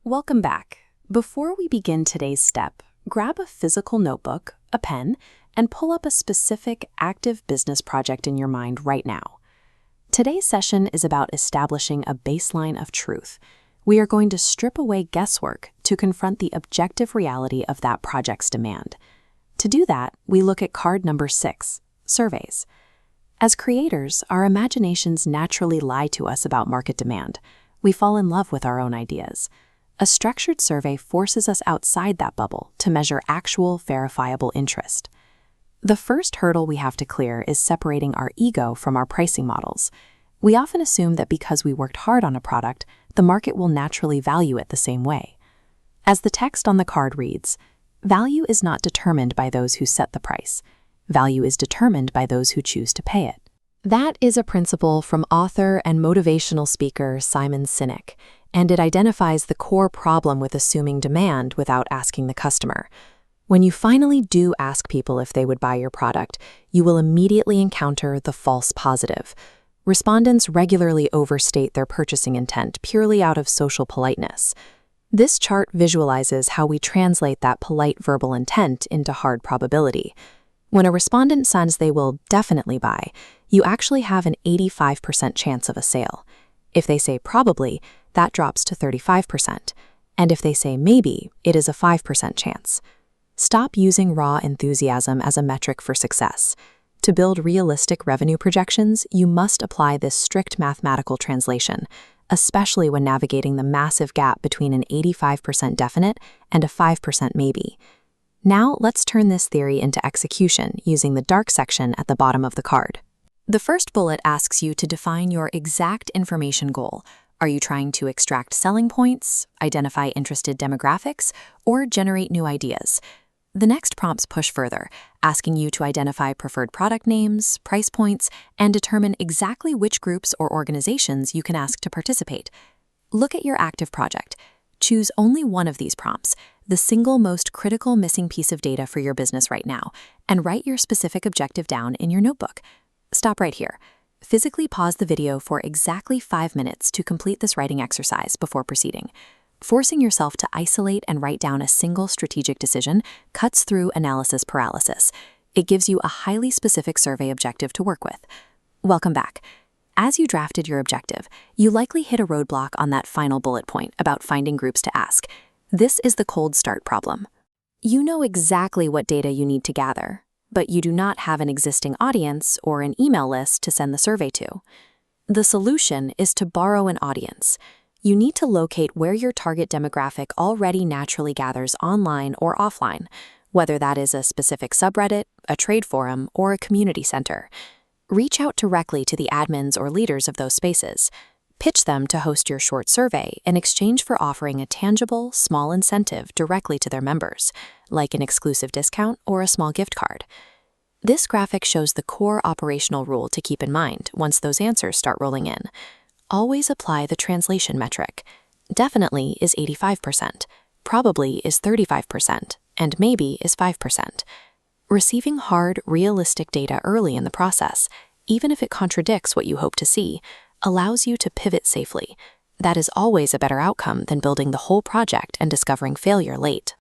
Welcome back. Before we begin today's step, grab a physical notebook, a pen, and pull up a specific active business project in your mind right now. Today's session is about establishing a baseline of truth. We are going to strip away guesswork to confront the objective reality of that project's demand. To do that, we look at card number 6, surveys. As creators, our imaginations naturally lie to us about market demand. We fall in love with our own ideas. A structured survey forces us outside that bubble to measure actual, verifiable interest. The first hurdle we have to clear is separating our ego from our pricing models. We often assume that because we worked hard on a product, the market will naturally value it the same way. As the text on the card reads, value is not determined by those who set the price. Value is determined by those who choose to pay it. That is a principle from author and motivational speaker Simon Sinek, and it identifies the core problem with assuming demand without asking the customer. When you finally do ask people if they would buy your product, you will immediately encounter the false positive. Respondents regularly overstate their purchasing intent purely out of social politeness. This chart visualizes how we translate that polite verbal intent into hard probability. When a respondent says they will definitely buy, you actually have an 85% chance of a sale. If they say probably, that drops to 35%. And if they say maybe, it is a 5% chance. Stop using raw enthusiasm as a metric for success. To build realistic revenue projections, you must apply this strict mathematical translation, especially when navigating the massive gap between an 85% definite and a 5% maybe. Now, let's turn this theory into execution using the dark section at the bottom of the card. The first bullet asks you to define your exact information goal. Are you trying to extract selling points, identify interested demographics, or generate new ideas? The next prompts push further, asking you to identify preferred product names, price points, and determine exactly which groups or organizations you can ask to participate. Look at your active project. Choose only one of these prompts, the single most critical missing piece of data for your business right now, and write your specific objective down in your notebook. Stop right here. Physically pause the video for exactly 5 minutes to complete this writing exercise before proceeding. Forcing yourself to isolate and write down a single strategic decision cuts through analysis paralysis. It gives you a highly specific survey objective to work with. Welcome back. As you drafted your objective, you likely hit a roadblock on that final bullet point about finding groups to ask. This is the cold start problem. You know exactly what data you need to gather, but you do not have an existing audience or an email list to send the survey to. The solution is to borrow an audience. You need to locate where your target demographic already naturally gathers online or offline, whether that is a specific subreddit, a trade forum, or a community center. Reach out directly to the admins or leaders of those spaces. Pitch them to host your short survey in exchange for offering a tangible, small incentive directly to their members, like an exclusive discount or a small gift card. This graphic shows the core operational rule to keep in mind once those answers start rolling in. Always apply the translation metric. Definitely is 85%, probably is 35%, and maybe is 5%. Receiving hard, realistic data early in the process, even if it contradicts what you hope to see, allows you to pivot safely. That is always a better outcome than building the whole project and discovering failure late.